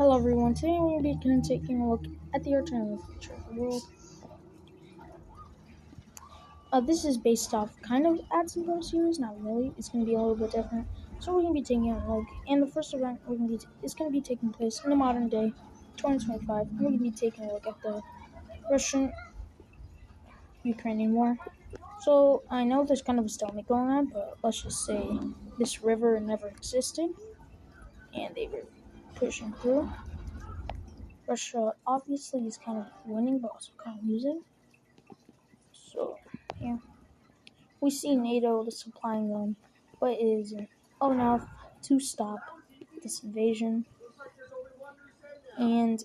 Hello everyone, today we're going to be taking a look at the alternative future of the world. This is based off kind of Ads and Go series, not really, it's going to be a little bit different. So we're going to be taking a look, and the first event is going to be taking place in the modern day, 2025, and we're going to be taking a look at the Russian-Ukrainian war. So I know there's kind of a stalemate going on, but let's just say this river never existed, and they were pushing through. Russia obviously is kind of winning, but also kind of losing. So, yeah. We see NATO supplying them, but it isn't enough to stop this invasion. And,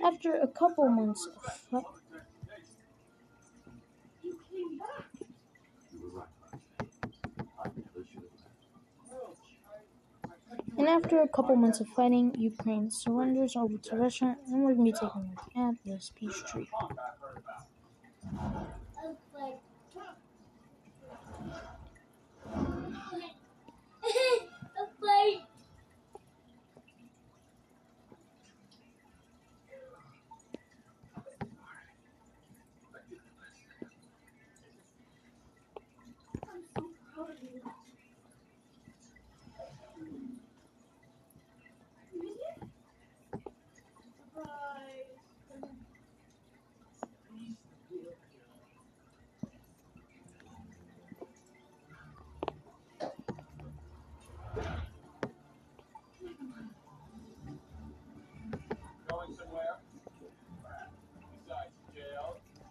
after a couple months of fighting, Ukraine surrenders over to Russia, and we're going to be taking a look at this peace treaty.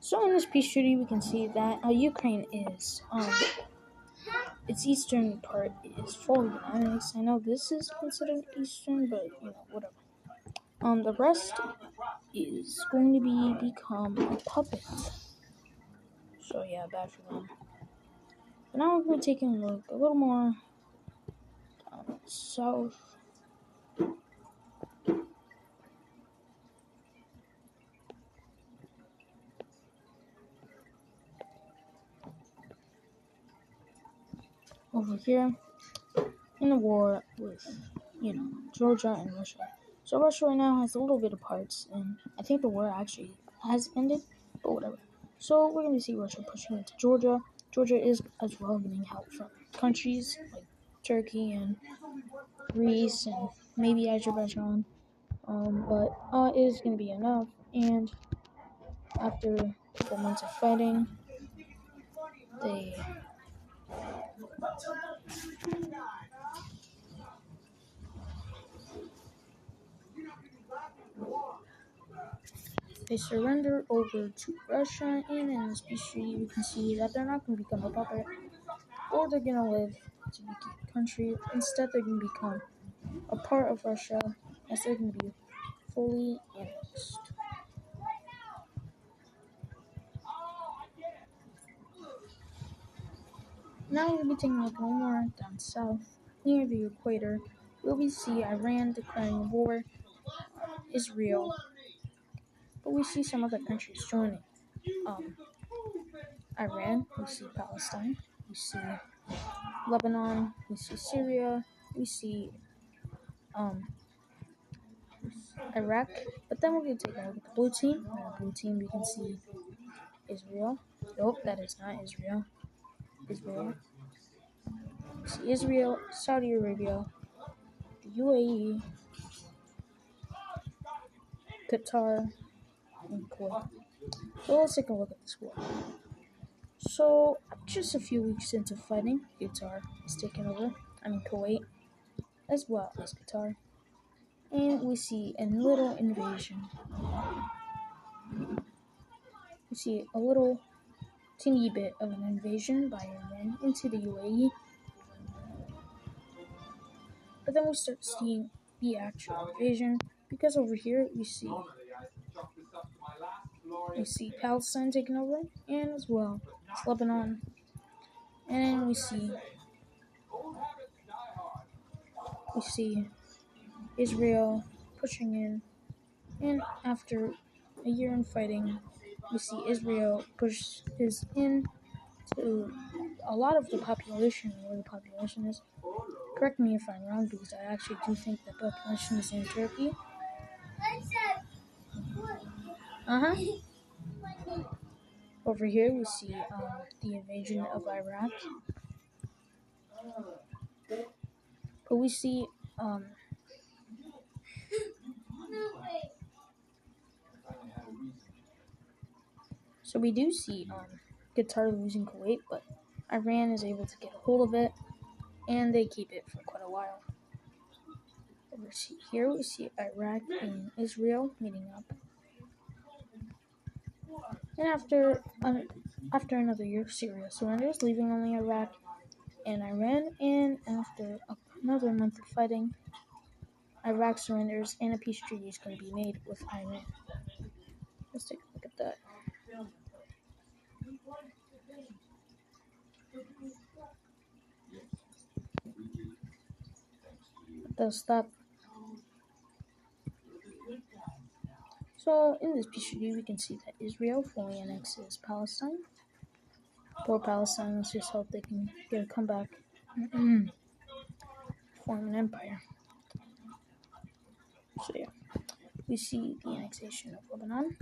So in this peace treaty, we can see that Ukraine is its eastern part is fully annexed. I know this is considered eastern, but whatever. The rest is going to become a puppet. So yeah, bad for them. But now we're going to be taking a look a little more south. Over here in the war with, Georgia and Russia. So Russia right now has a little bit of parts, and I think the war actually has ended, but whatever. So we're going to see Russia pushing into Georgia. Georgia is as well getting help from countries like Turkey and Greece and maybe Azerbaijan. But it is going to be enough, and after a couple months of fighting, they surrender over to Russia, and in this peace treaty, we can see that they're not going to become a puppet, or they're going to live to be a country. Instead, they're going to become a part of Russia, as they're going to be fully annexed. Now we'll be taking a look a little more down south, near the equator. We'll see Iran declaring war on Israel, but we see some other countries joining. Iran, we see Palestine, we see Lebanon, we see Syria, we see Iraq. But then we're going to take a look at the blue team. On the blue team, we can see Israel. Nope, that is not Israel. Israel. We see Israel, Saudi Arabia, the UAE, Qatar, and Kuwait. So let's take a look at this war. So just a few weeks into fighting, Qatar is taking over. Kuwait, as well as Qatar. And we see a little invasion. We see a little teeny bit of an invasion by Iran into the UAE. But then we start seeing the actual invasion, because over here we see Palestine taking over, and as well as Lebanon. And then we see Israel pushing in, and after a year in fighting, we see Israel pushes into a lot of the population, where the population is. Correct me if I'm wrong, because I actually do think the population is in Turkey. Uh-huh. Over here we see the invasion of Iraq. But we see so we do see Qatar losing Kuwait, but Iran is able to get a hold of it, and they keep it for quite a while. Over here we see Iraq and Israel meeting up. And after another year, Syria surrenders, leaving only Iraq and Iran. And after another month of fighting, Iraq surrenders, and a peace treaty is going to be made with Iran. Let's take a look at that. They'll stop. So in this peace treaty, we can see that Israel fully annexes Palestine. Poor Palestine, let's just hope they can get a comeback, form an empire. So yeah, we see the annexation of Lebanon,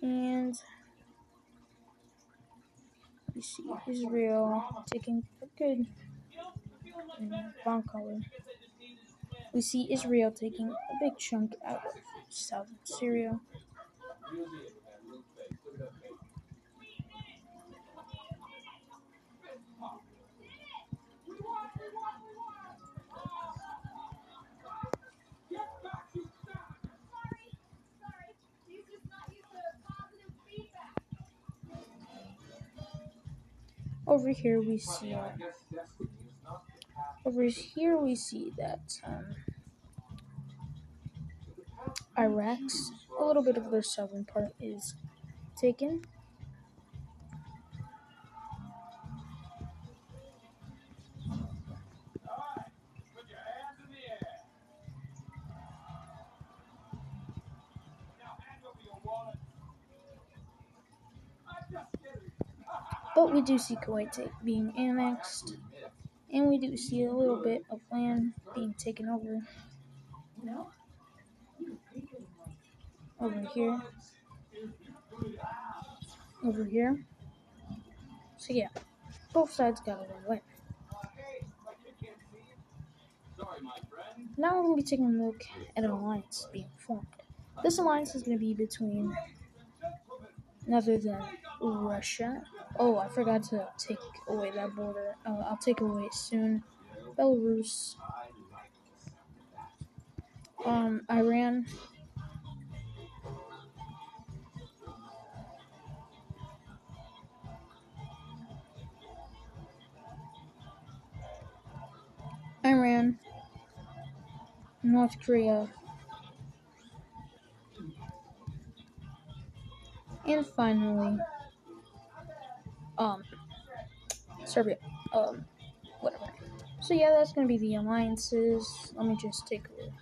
and we see Israel taking a good brown color. We see Israel taking a big chunk out of southern Syria. Over here we see that Iraq's a little bit of their southern part is taken. But we do see Kuwait being annexed, and we do see a little bit of land being taken over here. So yeah, both sides got a little win. Now we're going to be taking a look at an alliance being formed. This alliance is going to be between none other than Russia. Oh, I forgot to take away that border. I'll take it away soon. Belarus, Iran, North Korea, and finally, Serbia. Whatever. So yeah, that's gonna be the alliances. Let me just take a look.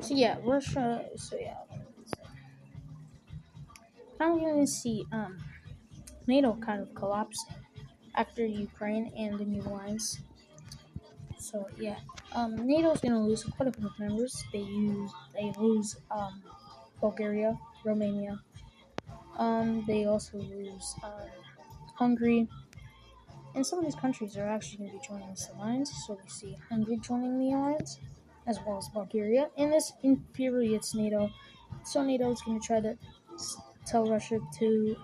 So yeah, Russia. So yeah, now we're gonna see NATO kind of collapsing after Ukraine and the new alliance. So yeah, NATO is gonna lose quite a bit of members. They lose Bulgaria, Romania. They also lose Hungary, and some of these countries are actually going to be joining this alliance. So we see Hungary joining the alliance, as well as Bulgaria, and this infuriates NATO. So NATO is going to try to tell Russia to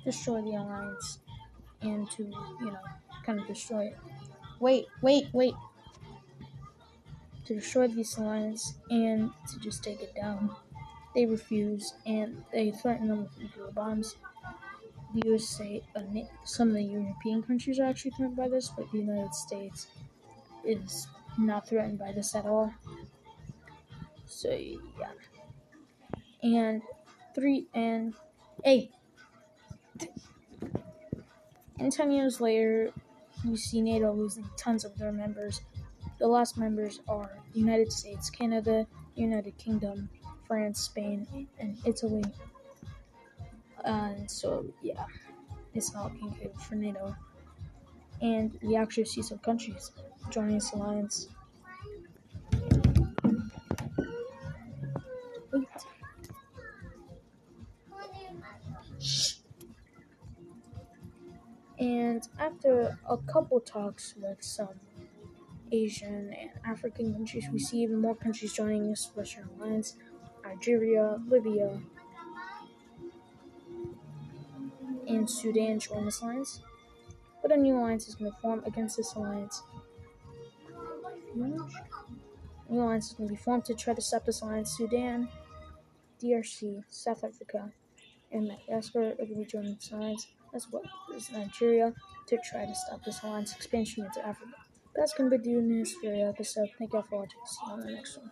destroy the alliance and to, kind of destroy it. Wait. To destroy this alliance and to just take it down. they refuse and they threaten them with nuclear bombs. The USA, some of the European countries are actually threatened by this, but the United States is not threatened by this at all. So yeah, and 10 years later, we see NATO losing tons of their members. The last members are the United States, Canada, United Kingdom, France, Spain, and Italy. And so yeah, it's not looking good for NATO. And we actually see some countries joining this alliance. Wait. Shh. And after a couple talks with some Asian and African countries, we see even more countries joining this Russian alliance. Nigeria, Libya, and Sudan join this alliance. But a new alliance is going to form against this alliance. A new alliance is going to be formed to try to stop this alliance. Sudan, DRC, South Africa, and Madagascar are going to be joining this alliance, as well as Nigeria, to try to stop this alliance expansion into Africa. That's going to be the news for the episode. Thank y'all for watching. See you on the next one.